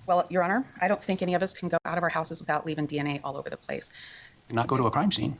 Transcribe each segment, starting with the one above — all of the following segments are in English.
Well, Your Honor, I don't think any of us can go out of our houses without leaving DNA all over the place. And not go to a crime scene.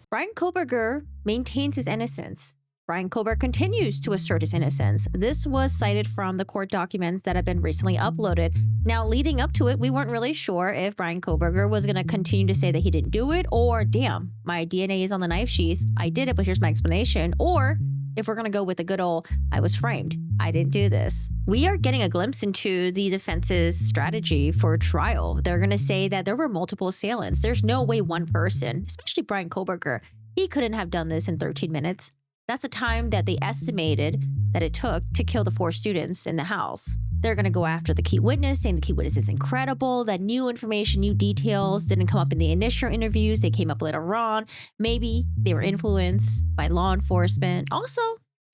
Bryan Kohberger maintains his innocence. Bryan Kohberger continues to assert his innocence. This was cited from the court documents that have been recently uploaded. Now, leading up to it, we weren't really sure if Bryan Kohberger was going to continue to say that he didn't do it, or, damn, my DNA is on the knife sheath, I did it, but here's my explanation, or if we're going to go with the good old, I was framed, I didn't do this. We are getting a glimpse into the defense's strategy for trial. They're going to say that there were multiple assailants. There's no way one person, especially Bryan Kohberger, he couldn't have done this in 13 minutes. That's the time that they estimated that it took to kill the 4 students in the house. They're going to go after the key witness, saying the key witness is incredible, that new information, new details didn't come up in the initial interviews. They came up later on. Maybe they were influenced by law enforcement. Also,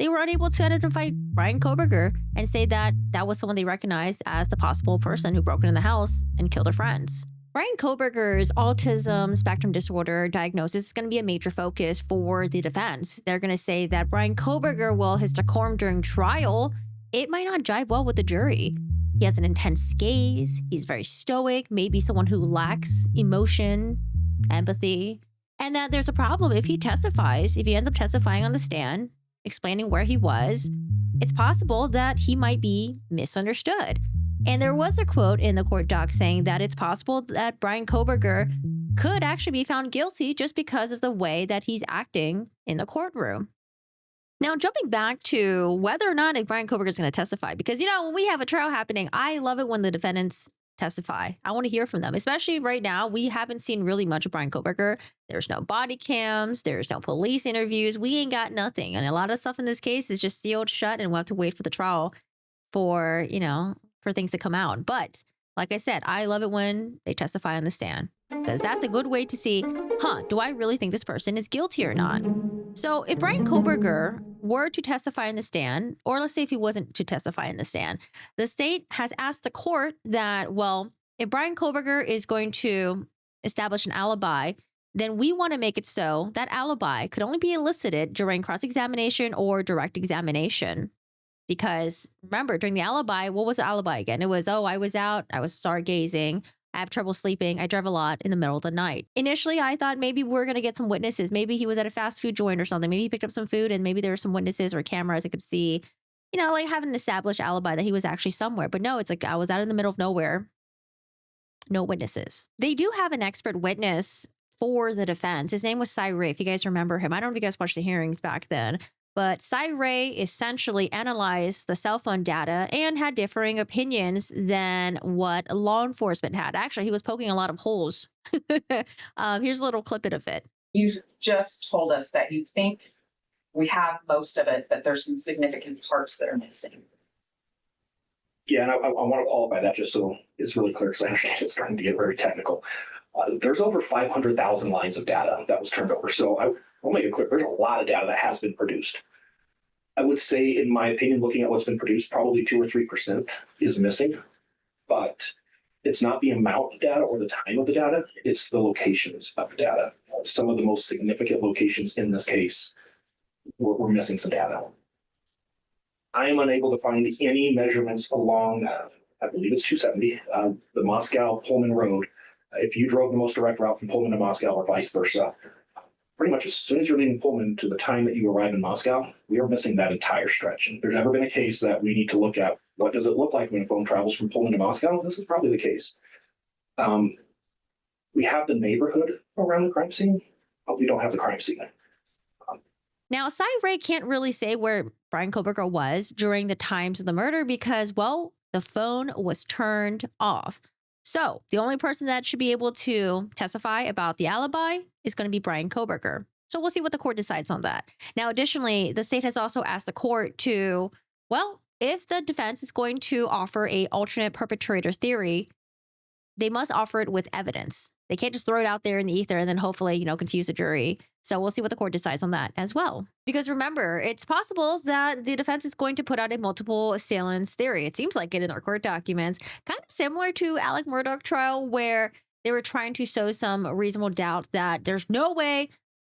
they were unable to identify Bryan Kohberger and say that that was someone they recognized as the possible person who broke into the house and killed their friends. Bryan Kohberger's autism spectrum disorder diagnosis is going to be a major focus for the defense. They're going to say that Bryan Kohberger, well, his decorum during trial, it might not jive well with the jury. He has an intense gaze, he's very stoic, maybe someone who lacks emotion, empathy, and that there's a problem if he testifies, if he ends up testifying on the stand, explaining where he was, it's possible that he might be misunderstood. And there was a quote in the court doc saying that it's possible that Bryan Kohberger could actually be found guilty just because of the way that he's acting in the courtroom. Now, jumping back to whether or not if Bryan Kohberger is going to testify, because, you know, when we have a trial happening, I love it when the defendants testify. I want to hear from them, especially right now. We haven't seen really much of Bryan Kohberger. There's no body cams. There's no police interviews. We ain't got nothing. And a lot of stuff in this case is just sealed shut, and we'll have to wait for the trial for, you know, for things to come out. But like I said, I love it when they testify on the stand, because that's a good way to see, do I really think this person is guilty or not? So if Bryan Kohberger were to testify in the stand, or let's say if he wasn't to testify in the stand, the state has asked the court that, well, if Bryan Kohberger is going to establish an alibi, then we want to make it so that alibi could only be elicited during cross-examination or direct examination. Because remember, during the alibi, what was the alibi again? It was, oh, I was out, I was stargazing, I have trouble sleeping, I drive a lot in the middle of the night. Initially, I thought maybe we're going to get some witnesses. Maybe he was at a fast food joint or something. Maybe he picked up some food and maybe there were some witnesses or cameras that could see, you know, like having an established alibi that he was actually somewhere. But no, it's like I was out in the middle of nowhere. No witnesses. They do have an expert witness for the defense. His name was Cy Ray, if you guys remember him. I don't know if you guys watched the hearings back then. But Cy Ray essentially analyzed the cell phone data and had differing opinions than what law enforcement had. Actually, he was poking a lot of holes. Here's a little clip of it. You just told us that you think we have most of it, but there's some significant parts that are missing. Yeah, and I want to qualify that just so it's really clear, because I understand it's starting to get very technical. There's over 500,000 lines of data that was turned over. So I'll make it clear, there's a lot of data that has been produced. I would say, in my opinion, looking at what's been produced, probably 2 or 3% is missing. But it's not the amount of data or the time of the data, it's the locations of the data. Some of the most significant locations in this case, we're missing some data. I am unable to find any measurements along, I believe it's 270, the Moscow-Pullman Road. If you drove the most direct route from Pullman to Moscow or vice versa, pretty much as soon as you're leaving Pullman to the time that you arrive in Moscow, we are missing that entire stretch. And if there's ever been a case that we need to look at, what does it look like when a phone travels from Pullman to Moscow? This is probably the case. We have the neighborhood around the crime scene, but we don't have the crime scene. Now, Cy Ray can't really say where Bryan Kohberger was during the times of the murder because, well, the phone was turned off. So the only person that should be able to testify about the alibi is going to be Bryan Kohberger. So we'll see what the court decides on that. Now, additionally, the state has also asked the court to, well, if the defense is going to offer a alternate perpetrator theory, they must offer it with evidence. They can't just throw it out there in the ether and then hopefully, confuse the jury. So we'll see what the court decides on that as well. Because remember, it's possible that the defense is going to put out a multiple assailants theory. It seems like it in our court documents, kind of similar to Alec Murdaugh trial, where they were trying to sow some reasonable doubt that there's no way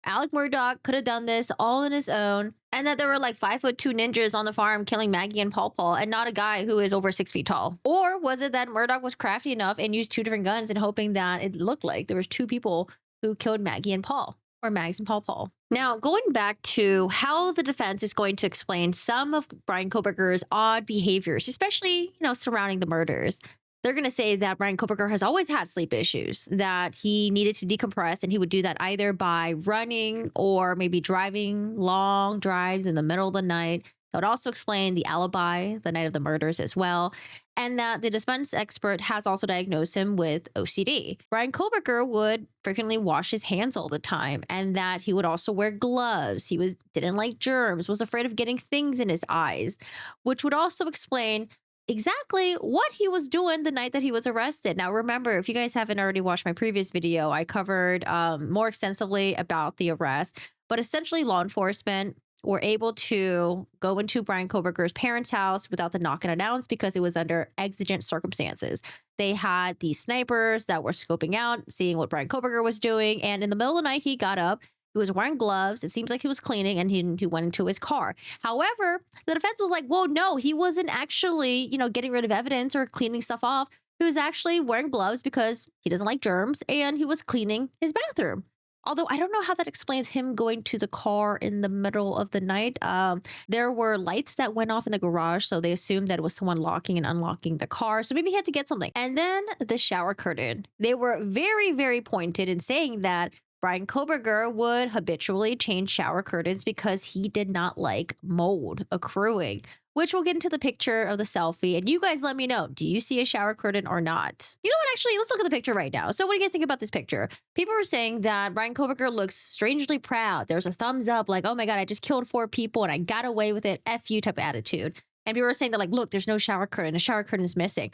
Alec Murdaugh could have done this all on his own. And that there were like 5'2" ninjas on the farm killing Maggie and Paul Paul, and not a guy who is over 6 feet tall? Or was it that Murdoch was crafty enough and used 2 different guns and hoping that it looked like there was 2 people who killed Maggie and Paul, or Mags and Paul Paul? Now, going back to how the defense is going to explain some of Bryan Kohberger's odd behaviors, especially, surrounding the murders. They're going to say that Bryan Kohberger has always had sleep issues, that he needed to decompress, and he would do that either by running or maybe driving long drives in the middle of the night. That would also explain the alibi the night of the murders as well, and that the defense expert has also diagnosed him with OCD. Bryan Kohberger would frequently wash his hands all the time, and that he would also wear gloves. He didn't like germs, was afraid of getting things in his eyes, which would also explain exactly what he was doing the night that he was arrested. Now, remember, if you guys haven't already watched my previous video, I covered more extensively about the arrest, but essentially law enforcement were able to go into Bryan Kohberger's parents' house without the knock and announce because it was under exigent circumstances. They had these snipers that were scoping out, seeing what Bryan Kohberger was doing, and in the middle of the night, he got up. He was wearing gloves. It seems like he was cleaning, and he went into his car. However, the defense was like, whoa, no, he wasn't actually, getting rid of evidence or cleaning stuff off. He was actually wearing gloves because he doesn't like germs, and he was cleaning his bathroom. Although I don't know how that explains him going to the car in the middle of the night. There were lights that went off in the garage, so they assumed that it was someone locking and unlocking the car. So maybe he had to get something. And then the shower curtain. They were very, very pointed in saying that Bryan Kohberger would habitually change shower curtains because he did not like mold accruing, which we'll get into the picture of the selfie. And you guys let me know, do you see a shower curtain or not? You know what, actually, let's look at the picture right now. So what do you guys think about this picture? People were saying that Bryan Kohberger looks strangely proud. There's a thumbs up, like, oh my God, I just killed 4 people and I got away with it. F you type of attitude. And people were saying that, like, look, there's no shower curtain. The shower curtain is missing.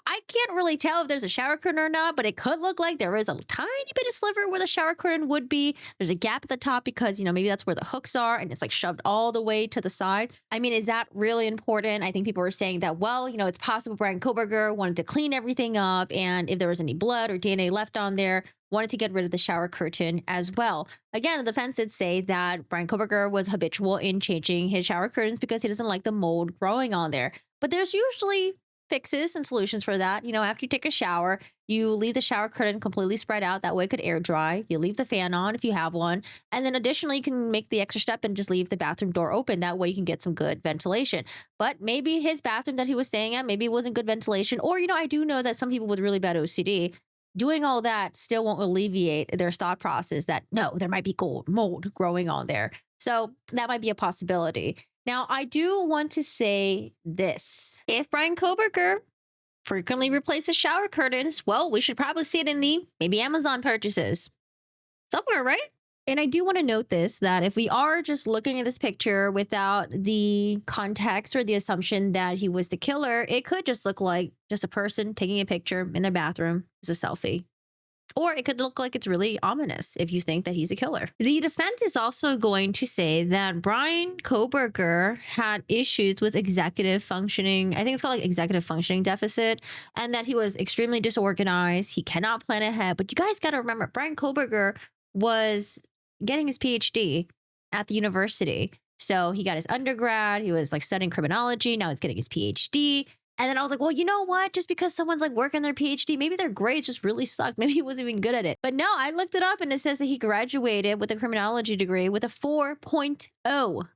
I can't really tell if there's a shower curtain or not, but it could look like there is a tiny bit of sliver where the shower curtain would be. There's a gap at the top because, maybe that's where the hooks are and it's like shoved all the way to the side. I mean, is that really important? I think people were saying that, well, it's possible Bryan Kohberger wanted to clean everything up, and if there was any blood or DNA left on there, wanted to get rid of the shower curtain as well. Again, the defense did say that Bryan Kohberger was habitual in changing his shower curtains because he doesn't like the mold growing on there. But there's usually fixes and solutions for that. After you take a shower, you leave the shower curtain completely spread out. That way it could air dry. You leave the fan on if you have one. And then additionally, you can make the extra step and just leave the bathroom door open. That way you can get some good ventilation. But maybe his bathroom that he was staying at, maybe it wasn't good ventilation. Or, I do know that some people with really bad OCD, doing all that still won't alleviate their thought process that, no, there might be mold growing on there. So that might be a possibility. Now, I do want to say this. If Bryan Kohberger frequently replaces shower curtains, well, we should probably see it in the maybe Amazon purchases. Somewhere, right? And I do want to note this, that if we are just looking at this picture without the context or the assumption that he was the killer, it could just look like just a person taking a picture in their bathroom as a selfie. Or it could look like it's really ominous if you think that he's a killer. The defense is also going to say that Bryan Kohberger had issues with executive functioning. I think it's called like executive functioning deficit, and that he was extremely disorganized. He cannot plan ahead. But you guys got to remember, Bryan Kohberger was getting his PhD at the university. So he got his undergrad. He was like studying criminology. Now he's getting his PhD. And then I was like, well, you know what? Just because someone's like working their PhD, maybe their grades just really sucked. Maybe he wasn't even good at it. But no, I looked it up and it says that he graduated with a criminology degree with a 4.0.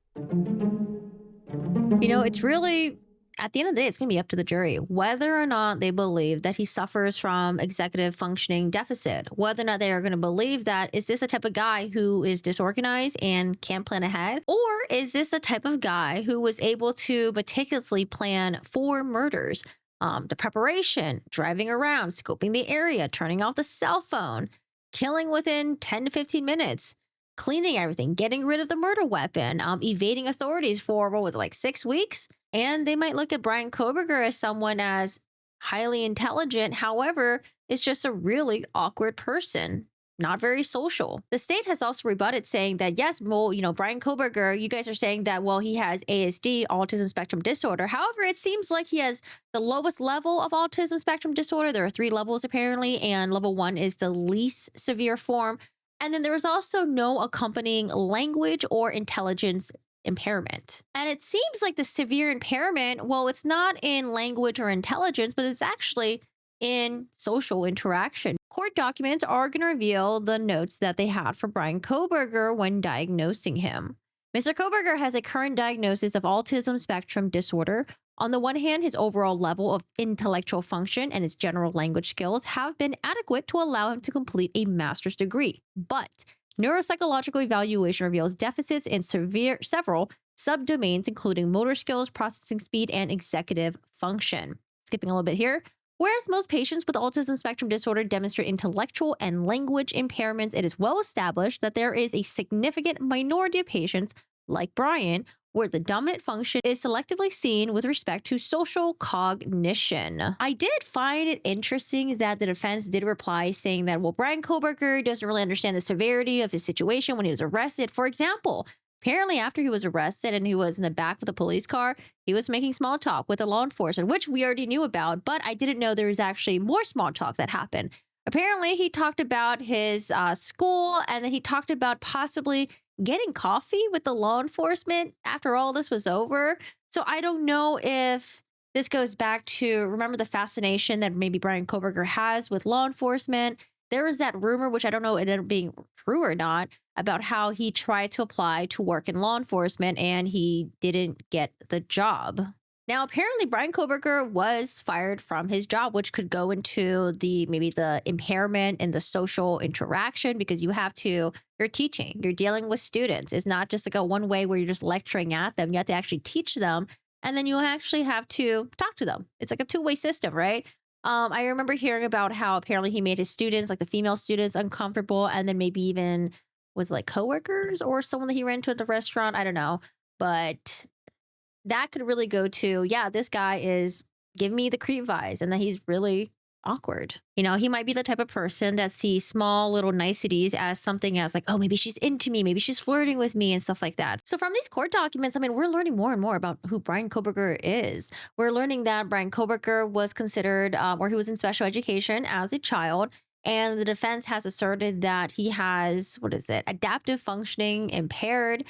It's really, at the end of the day, it's going to be up to the jury whether or not they believe that he suffers from executive functioning deficit, whether or not they are going to believe that, is this a type of guy who is disorganized and can't plan ahead? Or is this the type of guy who was able to meticulously plan 4 murders? The preparation, driving around, scoping the area, turning off the cell phone, killing within 10 to 15 minutes, cleaning everything, getting rid of the murder weapon, evading authorities for, 6 weeks? And they might look at Bryan Kohberger as someone as highly intelligent. However, it's just a really awkward person, not very social. The state has also rebutted saying that, yes, well, Bryan Kohberger, you guys are saying that, well, he has ASD, autism spectrum disorder. However, it seems like he has the lowest level of autism spectrum disorder. There are 3 levels apparently, and level 1 is the least severe form. And then there was also no accompanying language or intelligence impairment. And it seems like the severe impairment, well, it's not in language or intelligence, but it's actually in social interaction. Court documents are going to reveal the notes that they had for Bryan Kohberger when diagnosing him. Mr. Kohberger has a current diagnosis of autism spectrum disorder. On the one hand, his overall level of intellectual function and his general language skills have been adequate to allow him to complete a master's degree. But neuropsychological evaluation reveals deficits in several subdomains, including motor skills, processing speed, and executive function. Skipping a little bit here. Whereas most patients with autism spectrum disorder demonstrate intellectual and language impairments, it is well established that there is a significant minority of patients, like Bryan, where the dominant function is selectively seen with respect to social cognition. I did find it interesting that the defense did reply saying that, well, Bryan Kohberger doesn't really understand the severity of his situation when he was arrested. For example, apparently after he was arrested and he was in the back of the police car, he was making small talk with the law enforcement, which we already knew about, but I didn't know there was actually more small talk that happened. Apparently, he talked about his school, and then he talked about possibly getting coffee with the law enforcement after all this was over. So I don't know if this goes back to, remember the fascination that maybe Bryan Kohberger has with law enforcement. There was that rumor, which I don't know it ended up being true or not, about how he tried to apply to work in law enforcement and he didn't get the job. Now, apparently, Bryan Kohberger was fired from his job, which could go into maybe the impairment and the social interaction, because you're teaching, you're dealing with students. It's not just like a one way where you're just lecturing at them. You have to actually teach them, and then you actually have to talk to them. It's like a two-way system, right? I remember hearing about how apparently he made his students, like the female students, uncomfortable, and then maybe even was like coworkers or someone that he ran into at the restaurant. I don't know, but that could really go to, yeah, this guy is giving me the creep vibes and that he's really awkward. You know, he might be the type of person that sees small little niceties as something as like, oh, maybe she's into me, maybe she's flirting with me and stuff like that. So from these court documents, I mean, we're learning more and more about who Bryan Kohberger is. We're learning that Bryan Kohberger was considered, or he was in special education as a child. And the defense has asserted that he has, adaptive functioning impaired.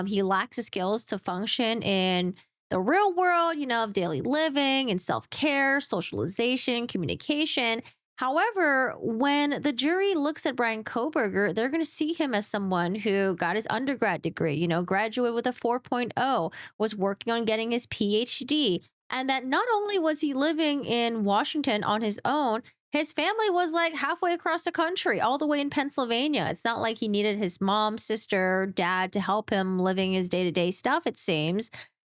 He lacks the skills to function in the real world, of daily living and self-care, socialization, communication. However, when the jury looks at Bryan Kohberger, they're going to see him as someone who got his undergrad degree, graduated with a 4.0, was working on getting his PhD. And that not only was he living in Washington on his own, his family was like halfway across the country, all the way in Pennsylvania. It's not like he needed his mom, sister, dad to help him living his day-to-day stuff, it seems.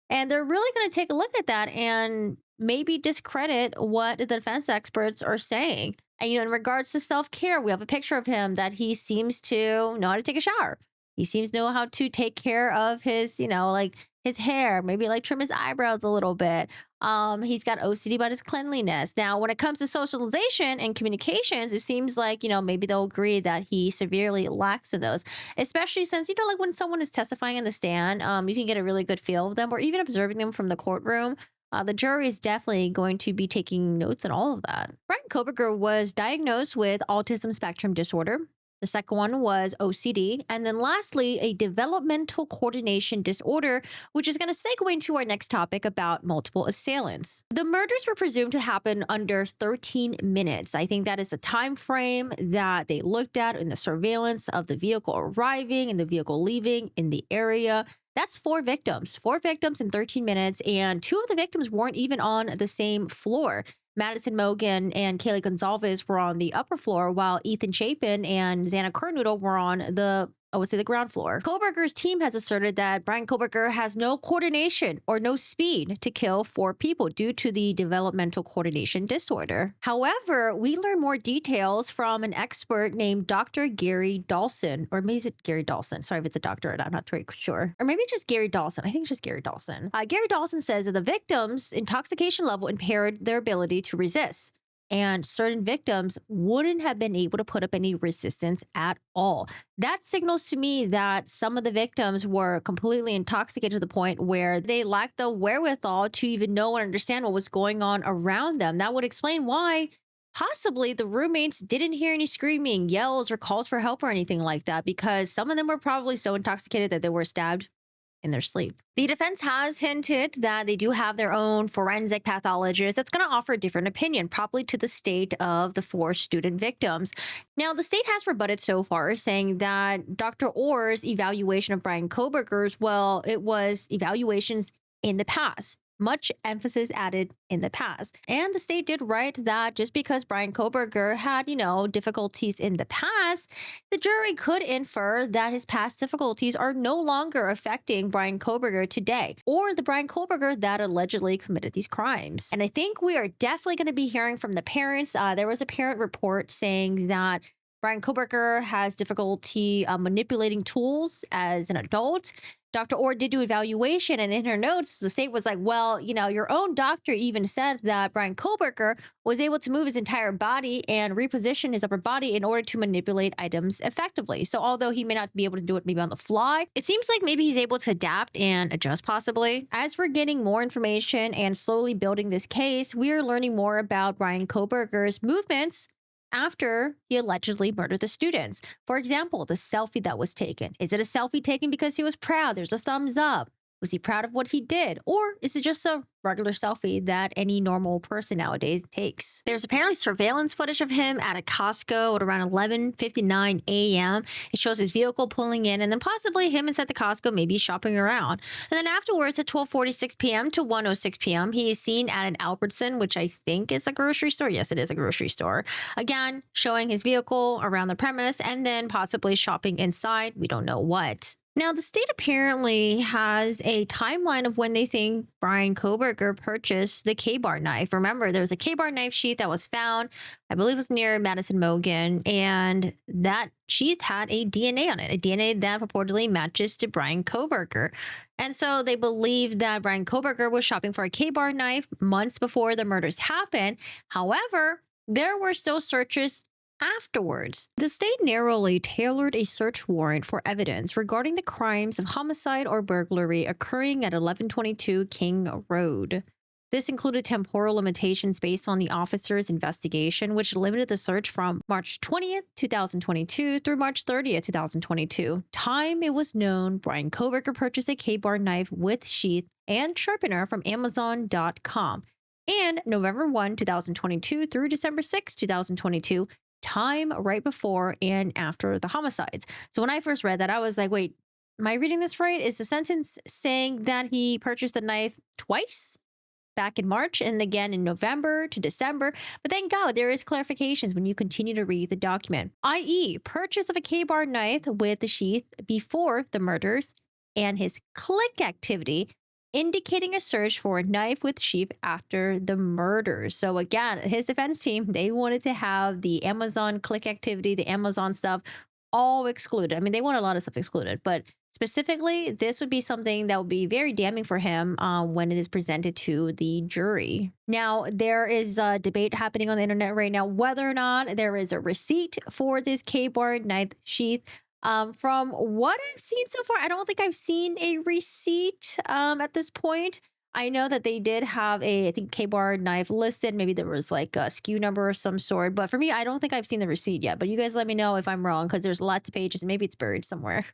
And they're really going to take a look at that and maybe discredit what the defense experts are saying. And, in regards to self-care, we have a picture of him that he seems to know how to take a shower. He seems to know how to take care of his, his hair, maybe like trim his eyebrows a little bit. He's got OCD about his cleanliness. Now, when it comes to socialization and communications, it seems like, maybe they'll agree that he severely lacks in those, especially since, like when someone is testifying in the stand, you can get a really good feel of them, or even observing them from the courtroom. The jury is definitely going to be taking notes on all of that. Bryan Kohberger was diagnosed with autism spectrum disorder. The second one was OCD. And then lastly, a developmental coordination disorder, which is going to segue into our next topic about multiple assailants. The murders were presumed to happen under 13 minutes. I think that is the time frame that they looked at in the surveillance of the vehicle arriving and the vehicle leaving in the area. That's 4 victims in 13 minutes. And 2 of the victims weren't even on the same floor. Madison Mogan and Kaylee Gonzalez were on the upper floor, while Ethan Chapin and Xana Kernoodle were on the ground floor. Kohberger's team has asserted that Bryan Kohberger has no coordination or no speed to kill 4 people due to the developmental coordination disorder. However, we learn more details from an expert named Dr. Gary Dawson, or maybe is it Gary Dawson? Sorry if it's a doctor, I'm not very sure. Or maybe it's just Gary Dawson. I think it's just Gary Dawson. Gary Dawson says that the victims' intoxication level impaired their ability to resist, and certain victims wouldn't have been able to put up any resistance at all. That signals to me that some of the victims were completely intoxicated to the point where they lacked the wherewithal to even know and understand what was going on around them. That would explain why possibly the roommates didn't hear any screaming, yells, or calls for help or anything like that, because some of them were probably so intoxicated that they were stabbed in their sleep. The defense has hinted that they do have their own forensic pathologist that's going to offer a different opinion, probably to the state of the 4 student victims. Now, the state has rebutted so far, saying that Dr. Orr's evaluation of Bryan Kohberger's, well, it was evaluations in the past. Much emphasis added in the past. And the state did write that just because Bryan Kohberger had, difficulties in the past, the jury could infer that his past difficulties are no longer affecting Bryan Kohberger today, or the Bryan Kohberger that allegedly committed these crimes. And I think we are definitely going to be hearing from the parents. There was a parent report saying that Bryan Kohberger has difficulty manipulating tools as an adult. Dr. Orr did do evaluation, and in her notes, the state was like, well, your own doctor even said that Bryan Kohberger was able to move his entire body and reposition his upper body in order to manipulate items effectively. So although he may not be able to do it maybe on the fly, it seems like maybe he's able to adapt and adjust possibly. As we're getting more information and slowly building this case, we are learning more about Bryan Kohberger's movements after he allegedly murdered the students. For example, the selfie that was taken. Is it a selfie taken because he was proud? There's a thumbs up. Was he proud of what he did? Or is it just a regular selfie that any normal person nowadays takes? There's apparently surveillance footage of him at a Costco at around 11:59 a.m. It shows his vehicle pulling in, and then possibly him inside the Costco, maybe shopping around. And then afterwards at 12:46 p.m. to 1:06 p.m., he is seen at an Albertson, which I think is a grocery store. Yes, it is a grocery store. Again, showing his vehicle around the premise, and then possibly shopping inside. We don't know what. Now, the state apparently has a timeline of when they think Bryan Kohberger purchased the K-bar knife. Remember, there was a K-bar knife sheath that was found, I believe it was near Madison Mogan, and that sheath had a DNA on it, a DNA that purportedly matches to Bryan Kohberger. And so they believe that Bryan Kohberger was shopping for a K-bar knife months before the murders happened. However, there were still searches afterwards. The state narrowly tailored a search warrant for evidence regarding the crimes of homicide or burglary occurring at 1122 King Road. This included temporal limitations based on the officer's investigation, which limited the search from March 20th, 2022 through March 30th, 2022. Time it was known Bryan Kohberger purchased a K-bar knife with sheath and sharpener from Amazon.com. And November 1, 2022 through December 6, 2022, time right before and after the homicides. So when I first read that, I was like, wait, am I reading this right? Is the sentence saying that he purchased the knife twice? Back in March and again in November to December? But thank God there is clarifications when you continue to read the document, i.e. purchase of a K-bar knife with the sheath before the murders and his click activity indicating a search for a knife with sheath after the murders. So again, his defense team, they wanted to have the Amazon click activity, the Amazon stuff, all excluded. I mean, they want a lot of stuff excluded, but specifically, this would be something that would be very damning for him when it is presented to the jury. Now, there is a debate happening on the internet right now whether or not there is a receipt for this K-bar knife sheath. From what I've seen so far, I don't think I've seen a receipt at this point. I know that they did have I think K-bar knife listed. Maybe there was like a SKU number of some sort. But for me, I don't think I've seen the receipt yet. But you guys let me know if I'm wrong because there's lots of pages and maybe it's buried somewhere.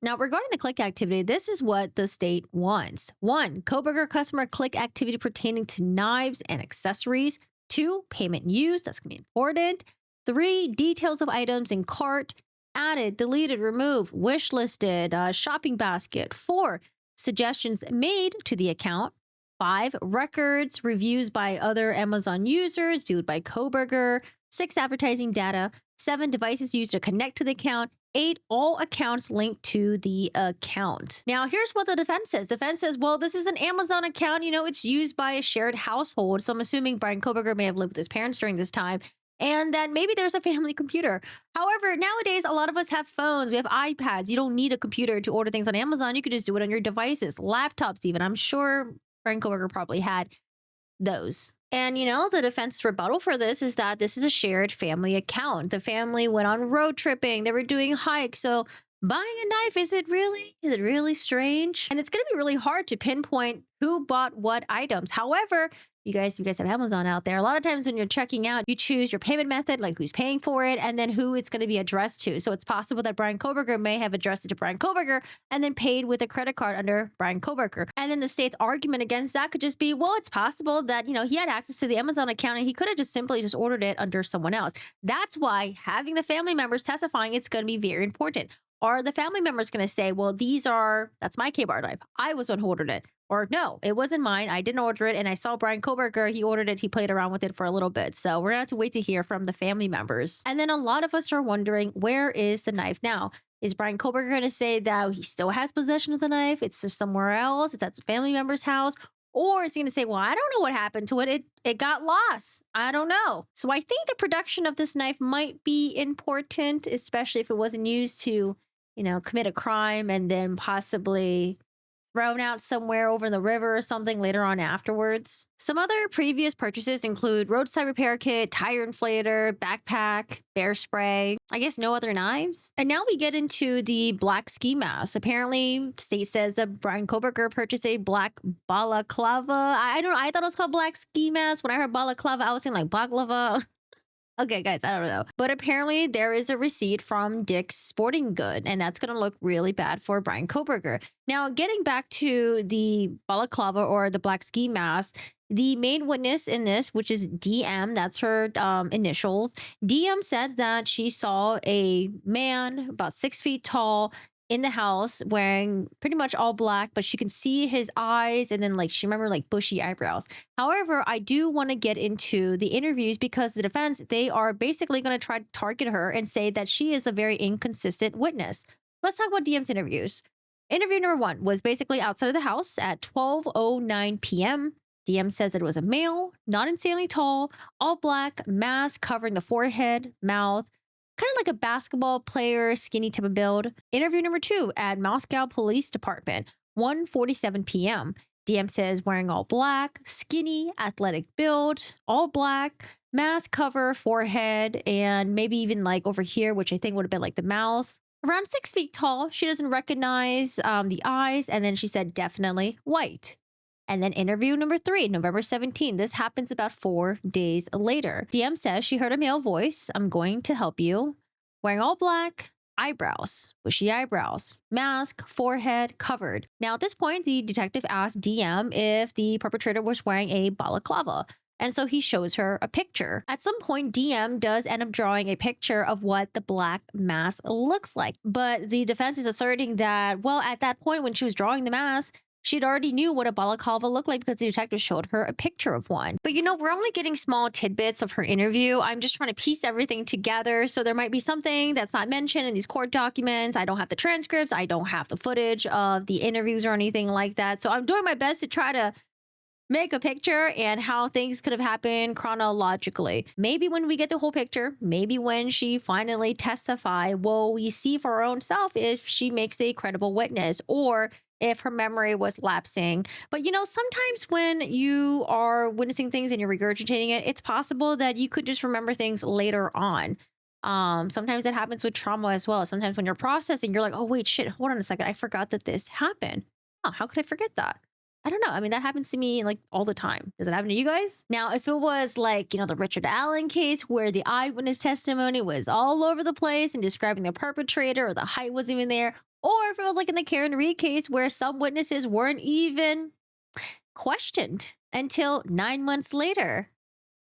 Now, regarding the click activity, this is what the state wants. 1, Kohberger customer click activity pertaining to knives and accessories. 2, payment used. That's going to be important. 3, details of items in cart. Added, deleted, removed, wish listed, shopping basket. 4, suggestions made to the account. 5, records, reviews by other Amazon users viewed by Kohberger. 6, advertising data. 7, devices used to connect to the account. 8, all accounts linked to the account. Now, here's what the defense says. The defense says, well, this is an Amazon account. It's used by a shared household. So I'm assuming Bryan Kohberger may have lived with his parents during this time, and that maybe there's a family computer. However, nowadays, a lot of us have phones. We have iPads. You don't need a computer to order things on Amazon. You could just do it on your devices, laptops even. I'm sure Bryan Kohberger probably had those. And, the defense rebuttal for this is that this is a shared family account. The family went on road tripping. They were doing hikes. So buying a knife, is it really strange? And it's going to be really hard to pinpoint who bought what items. However, You guys have Amazon out there. A lot of times when you're checking out, you choose your payment method, like who's paying for it, and then who it's going to be addressed to. So it's possible that Bryan Kohberger may have addressed it to Bryan Kohberger and then paid with a credit card under Bryan Kohberger. And then the state's argument against that could just be, well, it's possible that, he had access to the Amazon account and he could have just simply just ordered it under someone else. That's why having the family members testifying, it's going to be very important. Are the family members going to say, well, that's my K-bar knife. I was the one who ordered it. Or no, it wasn't mine. I didn't order it. And I saw Bryan Kohberger. He ordered it. He played around with it for a little bit. So we're going to have to wait to hear from the family members. And then a lot of us are wondering, where is the knife now? Is Bryan Kohberger going to say that he still has possession of the knife? It's just somewhere else. It's at the family member's house. Or is he going to say, well, I don't know what happened to it. It got lost. I don't know. So I think the production of this knife might be important, especially if it wasn't used to, commit a crime and then possibly thrown out somewhere over the river or something later on afterwards. Some other previous purchases include roadside repair kit, tire inflator, backpack, bear spray, I guess no other knives. And now we get into the black ski mask. Apparently, state says that Bryan Kohberger purchased a black balaclava. I thought it was called black ski mask. When I heard balaclava, I was saying like baklava. Okay, guys, I don't know. But apparently there is a receipt from Dick's Sporting Good, and that's going to look really bad for Bryan Kohberger. Now, getting back to the balaclava or the black ski mask, the main witness in this, which is DM, that's her initials, DM said that she saw a man about 6 feet tall in the house wearing pretty much all black, but she can see his eyes and then she remembered bushy eyebrows. However, I do want to get into the interviews because the defense, they are basically going to try to target her and say that she is a very inconsistent witness. Let's talk about DM's interviews. Interview number 1 was basically outside of the house at 12:09 p.m. DM says that it was a male, not insanely tall, all black, mask covering the forehead, mouth, kind of like a basketball player, skinny type of build. Interview number 2 at Moscow Police Department, 1:47 p.m. DM says wearing all black, skinny, athletic build, all black, mask cover, forehead, and maybe even over here, which I think would have been the mouth. Around 6 feet tall. She doesn't recognize the eyes. And then she said definitely white. And then interview number 3, November 17. This happens about 4 days later. DM says she heard a male voice. I'm going to help you. Wearing all black, eyebrows, bushy eyebrows, mask, forehead covered. Now at this point, the detective asked DM if the perpetrator was wearing a balaclava. And so he shows her a picture. At some point, DM does end up drawing a picture of what the black mask looks like. But the defense is asserting that, well, at that point when she was drawing the mask, she'd already knew what a balaclava looked like because the detective showed her a picture of one. But we're only getting small tidbits of her interview. I'm just trying to piece everything together. So there might be something that's not mentioned in these court documents. I don't have the transcripts. I don't have the footage of the interviews or anything like that. So I'm doing my best to try to make a picture and how things could have happened chronologically. Maybe when we get the whole picture, maybe when she finally testifies, will we see for our own self if she makes a credible witness or if her memory was lapsing. But sometimes when you are witnessing things and you're regurgitating it, it's possible that you could just remember things later on. Sometimes that happens with trauma as well. Sometimes when you're processing, you're like, oh, wait, shit, hold on a second. I forgot that this happened. Oh, how could I forget that? I don't know. I mean, that happens to me all the time. Does it happen to you guys? Now, if it was the Richard Allen case where the eyewitness testimony was all over the place and describing the perpetrator or the height wasn't even there, or if it was in the Karen Reed case where some witnesses weren't even questioned until 9 months later.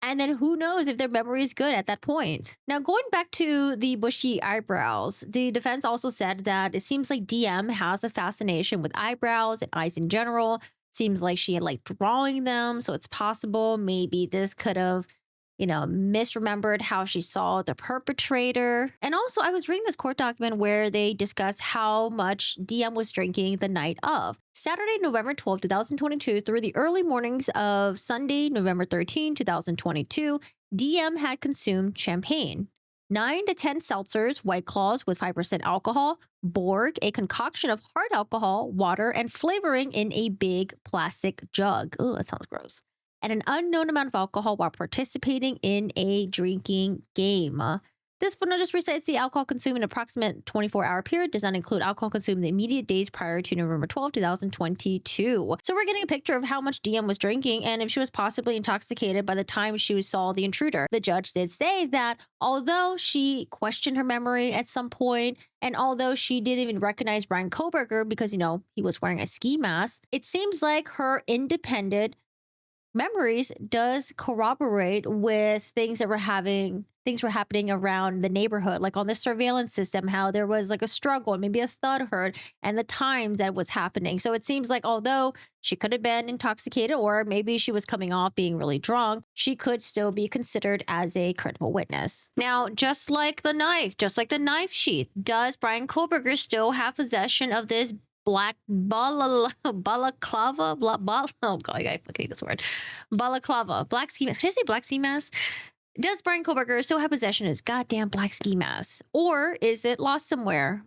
And then who knows if their memory is good at that point. Now, going back to the bushy eyebrows, the defense also said that it seems like DM has a fascination with eyebrows and eyes in general. Seems like she had drawing them. So it's possible maybe this could have misremembered how she saw the perpetrator. And also, I was reading this court document where they discuss how much DM was drinking the night of Saturday, November 12, 2022, through the early mornings of Sunday, November 13, 2022. DM had consumed champagne, 9 to 10 seltzers, White Claws with 5% alcohol, Borg, a concoction of hard alcohol, water, and flavoring in a big plastic jug. Oh, that sounds gross. And an unknown amount of alcohol while participating in a drinking game. This footnote just recites the alcohol consumed in an approximate 24-hour period does not include alcohol consumed in the immediate days prior to November 12, 2022. So we're getting a picture of how much DM was drinking and if she was possibly intoxicated by the time she saw the intruder. The judge did say that although she questioned her memory at some point, and although she didn't even recognize Bryan Kohberger because, he was wearing a ski mask, it seems like her independent memories does corroborate with things were happening around the neighborhood, like on the surveillance system, how there was like a struggle, maybe a thud heard, and the times that was happening. So it seems like although she could have been intoxicated or maybe she was coming off being really drunk, she could still be considered as a credible witness. Now, just like the knife sheath, does Bryan Kohberger still have possession of this black balaclava? Oh God, I gotta hate this word. Balaclava, black ski mask. Can I say black ski mask? Does Bryan Kohberger still have possession of his goddamn black ski mask? Or is it lost somewhere?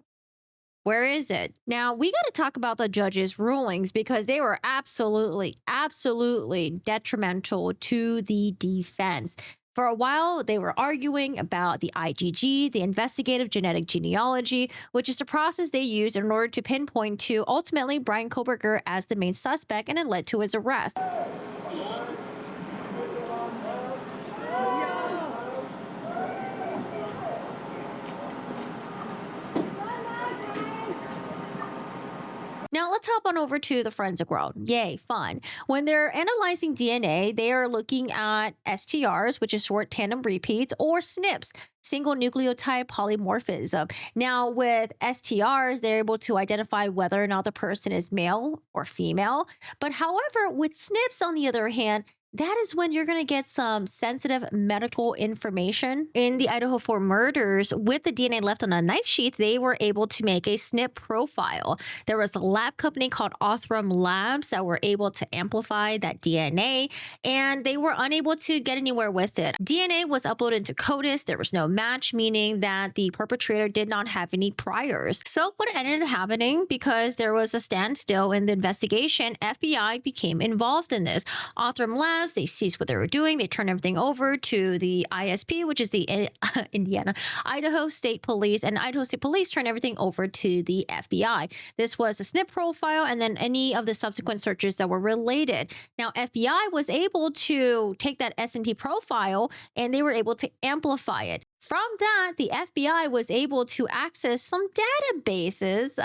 Where is it? Now, we got to talk about the judge's rulings because they were absolutely detrimental to the defense. For a while, they were arguing about the IGG, the investigative genetic genealogy, which is a process they used in order to pinpoint to ultimately Bryan Kohberger as the main suspect, and it led to his arrest. Now, let's hop on over to the forensic world. Yay, fun. When they're analyzing DNA, they are looking at STRs, which is short tandem repeats, or SNPs, single nucleotide polymorphism. Now, with STRs, they're able to identify whether or not the person is male or female. But however, with SNPs, on the other hand, that is when you're going to get some sensitive medical information. In the Idaho 4 murders, with the DNA left on a knife sheath, they were able to make a SNP profile. There was a lab company called Autism Labs that were able to amplify that DNA, and they were unable to get anywhere with it. DNA was uploaded into CODIS. There was no match, meaning that the perpetrator did not have any priors. So what ended up happening, because there was a standstill in the investigation, FBI became involved in this. Autism Labs, they ceased what they were doing. They turned everything over to the ISP, which is the Idaho State Police, and Idaho State Police turned everything over to the FBI. This was a SNP profile and then any of the subsequent searches that were related. Now, FBI was able to take that S&P profile and they were able to amplify it. From that, the FBI was able to access some databases,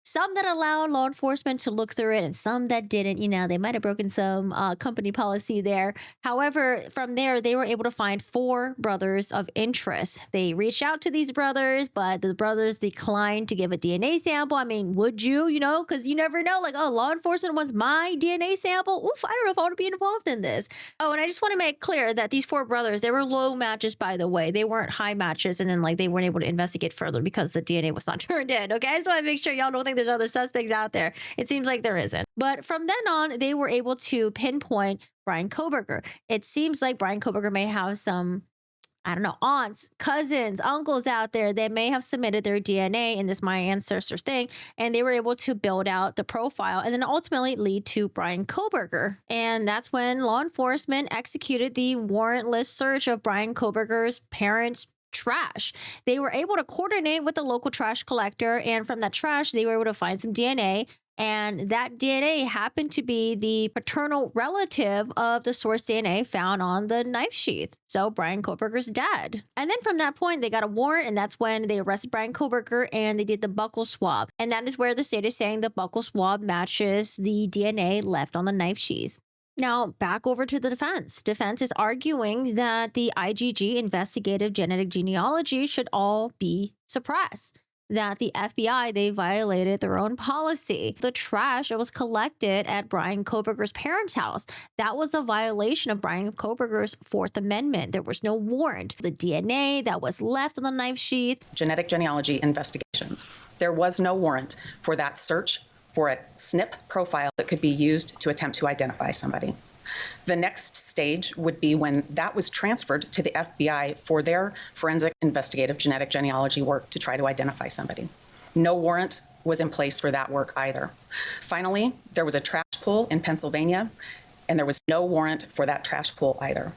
some that allowed law enforcement to look through it and some that didn't. They might have broken some company policy there. However, from there, they were able to find 4 brothers of interest. They reached out to these brothers, but the brothers declined to give a DNA sample. I mean, would you, because you never know, like, oh, law enforcement wants my DNA sample. Oof, I don't know if I want to be involved in this. Oh, and I just want to make clear that these 4 brothers, they were low matches, by the way. They weren't high matches, and then they weren't able to investigate further because the DNA was not turned in. Okay, I just want to make sure y'all don't think there's other suspects out there. It seems like there isn't. But from then on, they were able to pinpoint Bryan Kohberger. It seems like Bryan Kohberger may have some, aunts, cousins, uncles out there that may have submitted their DNA in this My Ancestors thing, and they were able to build out the profile and then ultimately lead to Bryan Kohberger. And that's when law enforcement executed the warrantless search of Bryan Kohberger's parents' trash. They were able to coordinate with the local trash collector, and from that trash, they were able to find some DNA. And that DNA happened to be the paternal relative of the source DNA found on the knife sheath. So Bryan Kohberger's dad. And then from that point, they got a warrant, and that's when they arrested Bryan Kohberger and they did the buccal swab. And that is where the state is saying the buccal swab matches the DNA left on the knife sheath. Now, back over to the defense. Defense is arguing that the IGG, investigative genetic genealogy, should all be suppressed. That the FBI, they violated their own policy. The trash that was collected at Bryan Kohberger's parents' house, that was a violation of Bryan Kohberger's 4th Amendment. There was no warrant. The DNA that was left on the knife sheath. Genetic genealogy investigations. There was no warrant for that search for a SNP profile that could be used to attempt to identify somebody. The next stage would be when that was transferred to the FBI for their forensic investigative genetic genealogy work to try to identify somebody. No warrant was in place for that work either. Finally, there was a trash pool in Pennsylvania, and there was no warrant for that trash pool either.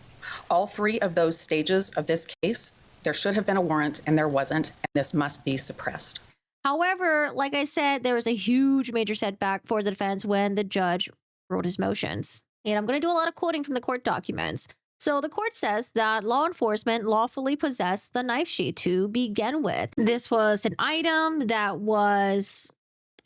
All three of those stages of this case, there should have been a warrant and there wasn't, and this must be suppressed. However, like I said, there was a huge major setback for the defense when the judge wrote his motions. And I'm going to do a lot of quoting from the court documents. So the court says that law enforcement lawfully possessed the knife sheath to begin with. This was an item that was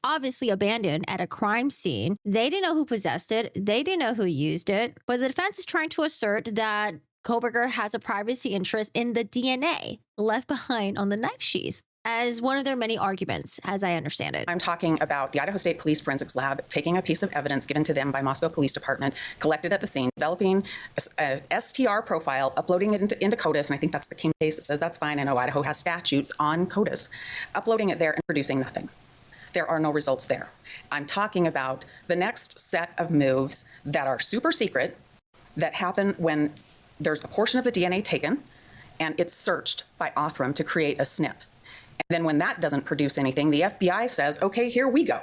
obviously abandoned at a crime scene. They didn't know who possessed it. They didn't know who used it. But the defense is trying to assert that Kohberger has a privacy interest in the DNA left behind on the knife sheath as one of their many arguments, as I understand it. I'm talking about the Idaho State Police Forensics Lab taking a piece of evidence given to them by Moscow Police Department, collected at the scene, developing a STR profile, uploading it into CODIS, and I think that's the King case that says that's fine. I know Idaho has statutes on CODIS, uploading it there and producing nothing. There are no results there. I'm talking about the next set of moves that are super secret that happen when there's a portion of the DNA taken and it's searched by Othram to create a SNP. And then when that doesn't produce anything, the FBI says, okay, here we go.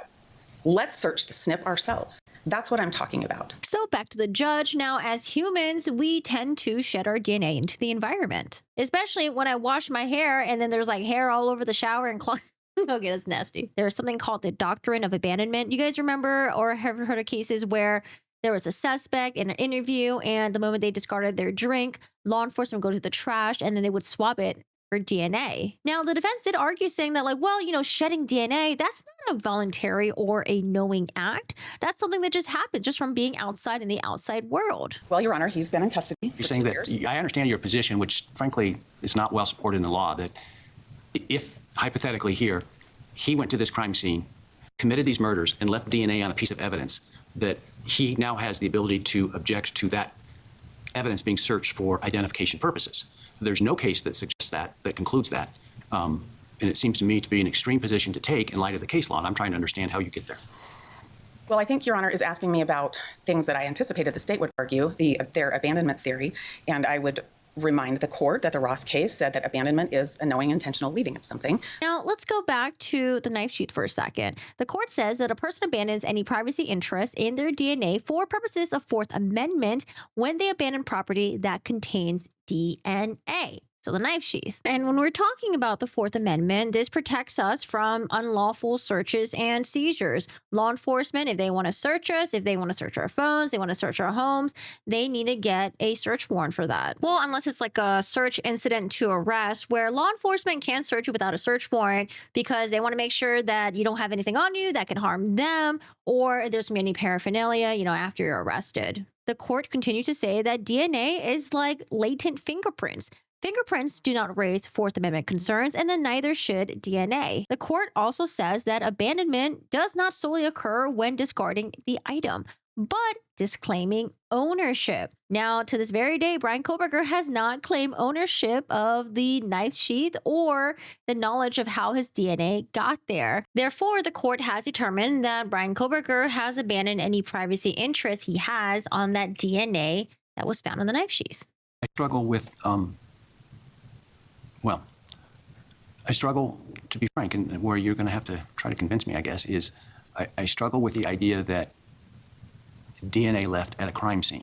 Let's search the SNP ourselves. That's what I'm talking about. So back to the judge. Now, as humans, we tend to shed our DNA into the environment, especially when I wash my hair and then there's like hair all over the shower and cloth. Okay, that's nasty. There's something called the doctrine of abandonment. You guys remember or have heard of cases where there was a suspect in an interview and the moment they discarded their drink, law enforcement would go to the trash and then they would swab it for DNA. Now, the defense did argue saying that like, well, shedding DNA, that's not a voluntary or a knowing act. That's something that just happens just from being outside in the outside world. Well, Your Honor, he's been in custody You're for saying 2 that years. I understand your position, which frankly is not well supported in the law, that if hypothetically here, he went to this crime scene, committed these murders, and left DNA on a piece of evidence, that he now has the ability to object to that evidence being searched for identification purposes. There's no case that suggests that concludes that. And it seems to me to be an extreme position to take in light of the case law, and I'm trying to understand how you get there. Well, I think Your Honor is asking me about things that I anticipated the state would argue, their abandonment theory, and I would remind the court that the Ross case said that abandonment is a knowing intentional leaving of something. Now, let's go back to the knife sheath for a second. The court says that a person abandons any privacy interest in their DNA for purposes of Fourth Amendment when they abandon property that contains DNA. So the knife sheath. And when we're talking about the Fourth Amendment, this protects us from unlawful searches and seizures. Law enforcement, if they want to search us, if they want to search our phones, they want to search our homes, they need to get a search warrant for that. Well, unless it's like a search incident to arrest where law enforcement can't search you without a search warrant because they want to make sure that you don't have anything on you that can harm them or there's any paraphernalia, after you're arrested. The court continues to say that DNA is like latent fingerprints. Fingerprints do not raise Fourth Amendment concerns, and then neither should DNA. The court also says that abandonment does not solely occur when discarding the item, but disclaiming ownership. Now, to this very day, Bryan Kohberger has not claimed ownership of the knife sheath or the knowledge of how his DNA got there. Therefore, the court has determined that Bryan Kohberger has abandoned any privacy interest he has on that DNA that was found on the knife sheath. I struggle with, I struggle, to be frank, and where you're going to have to try to convince me, I guess, is I struggle with the idea that DNA left at a crime scene,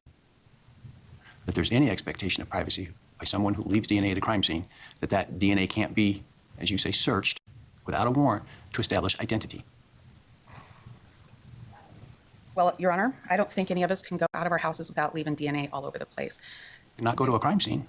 that there's any expectation of privacy by someone who leaves DNA at a crime scene, that DNA can't be, as you say, searched without a warrant to establish identity. Well, Your Honor, I don't think any of us can go out of our houses without leaving DNA all over the place. And not go to a crime scene.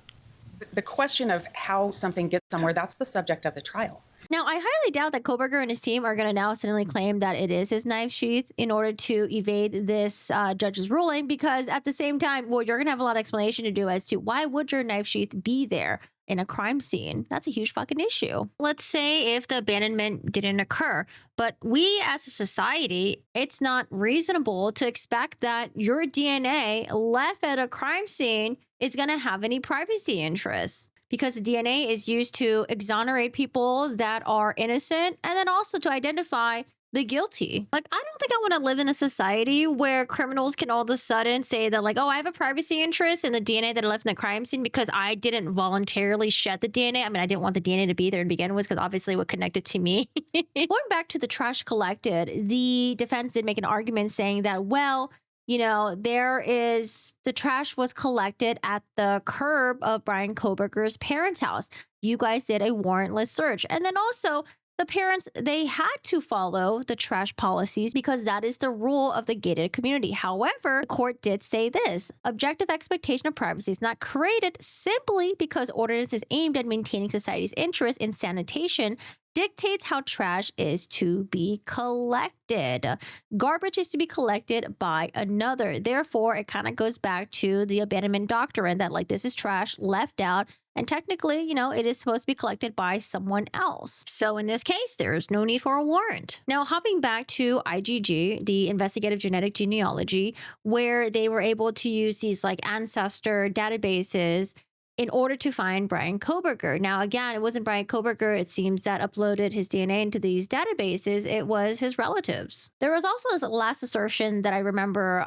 The question of how something gets somewhere, that's the subject of the trial. Now, I highly doubt that Kohberger and his team are going to now suddenly claim that it is his knife sheath in order to evade this judge's ruling, because at the same time, well, you're going to have a lot of explanation to do as to why would your knife sheath be there in a crime scene. That's a huge fucking issue. Let's say if the abandonment didn't occur, but we as a society, it's not reasonable to expect that your DNA left at a crime scene is going to have any privacy interests, because the DNA is used to exonerate people that are innocent and then also to identify the guilty. Like, I don't think I want to live in a society where criminals can all of a sudden say that, like, oh, I have a privacy interest in the DNA that I left in the crime scene because I didn't voluntarily shed the DNA. I mean, I didn't want the DNA to be there to begin with because obviously it would connect it to me. Going back to the trash collected, the defense did make an argument saying that, well, You know, the trash was collected at the curb of Bryan Kohberger's parents' house. You guys did a warrantless search. And then also, the parents, they had to follow the trash policies because that is the rule of the gated community. However, the court did say this: objective expectation of privacy is not created simply because ordinance is aimed at maintaining society's interest in sanitation dictates how trash is to be collected. Garbage is to be collected by another. Therefore, it kind of goes back to the abandonment doctrine that, like, this is trash left out, and technically, you know, it is supposed to be collected by someone else. So in this case, there is no need for a warrant. Now, hopping back to IGG, the investigative genetic genealogy, where they were able to use these like ancestor databases in order to find Bryan Kohberger. Now, again, it wasn't Bryan Kohberger, it seems, that uploaded his DNA into these databases. It was his relatives. There was also this last assertion that I remember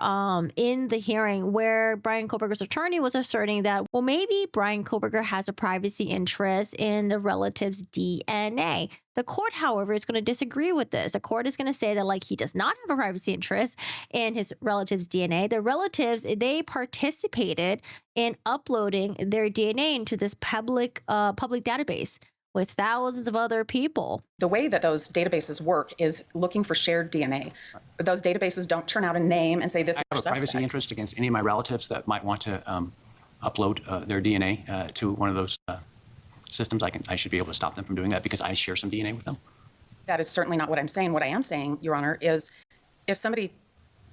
in the hearing where Bryan Kohberger's attorney was asserting that, well, maybe Bryan Kohberger has a privacy interest in the relative's DNA. The court, however, is going to disagree with this. The court is going to say that, like, he does not have a privacy interest in his relative's DNA. The relatives, they participated in uploading their DNA into this public database with thousands of other people. The way that those databases work is looking for shared DNA. Those databases don't turn out a name and say this is I have a suspect. privacy interest against any of my relatives that might want to upload their DNA to one of those systems. I should be able to stop them from doing that because I share some DNA with them. That is certainly not what I'm saying. What I am saying, Your Honor, is if somebody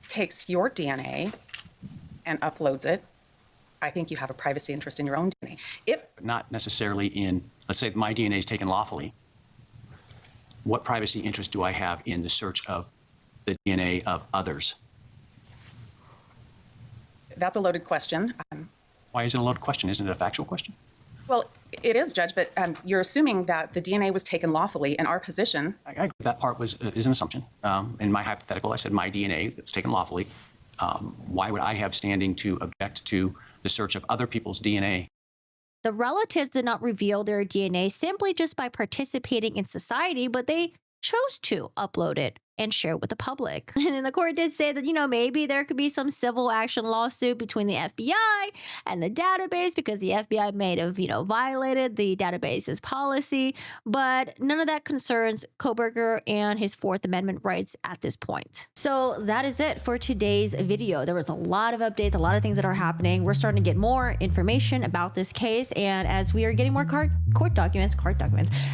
takes your DNA and uploads it, I think you have a privacy interest in your own DNA. But not necessarily in, let's say my DNA is taken lawfully. What privacy interest do I have in the search of the DNA of others? That's a loaded question. Why is it a loaded question? Isn't it a factual question? Well, it is, Judge, but you're assuming that the DNA was taken lawfully. In our position, I agree. That part is an assumption. In my hypothetical, I said my DNA that's taken lawfully. Why would I have standing to object to the search of other people's DNA? The relatives did not reveal their DNA simply just by participating in society, but they chose to upload it and share it with the public. And then the court did say that, you know, maybe there could be some civil action lawsuit between the FBI and the database because the FBI may have, you know, violated the database's policy. But none of that concerns Kohberger and his Fourth Amendment rights at this point. So that is it for today's video. There was a lot of updates, a lot of things that are happening. We're starting to get more information about this case. And as we are getting more court documents,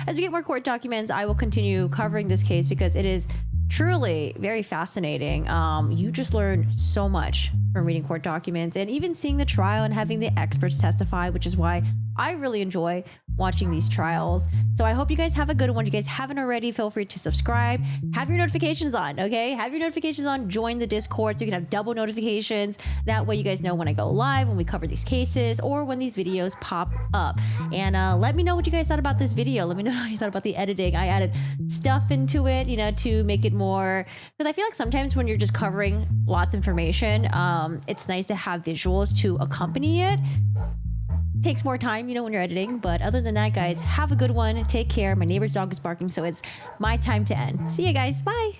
as we get more court documents, I will continue covering this case because it is truly very fascinating. You just learn so much from reading court documents and even seeing the trial and having the experts testify, which is why I really enjoy watching these trials. So I hope you guys have a good one. If you guys haven't already, feel free to subscribe. Have your notifications on, okay? Have your notifications on. Join the Discord so you can have double notifications. That way you guys know when I go live, when we cover these cases, or when these videos pop up. And let me know what you guys thought about this video. Let me know how you thought about the editing. I added stuff into it, you know, to make it more, because I feel like sometimes when you're just covering lots of information, it's nice to have visuals to accompany it. Takes more time, you know, when you're editing. But other than that, guys, have a good one. Take care. My neighbor's dog is barking, so it's my time to end. See you guys. Bye.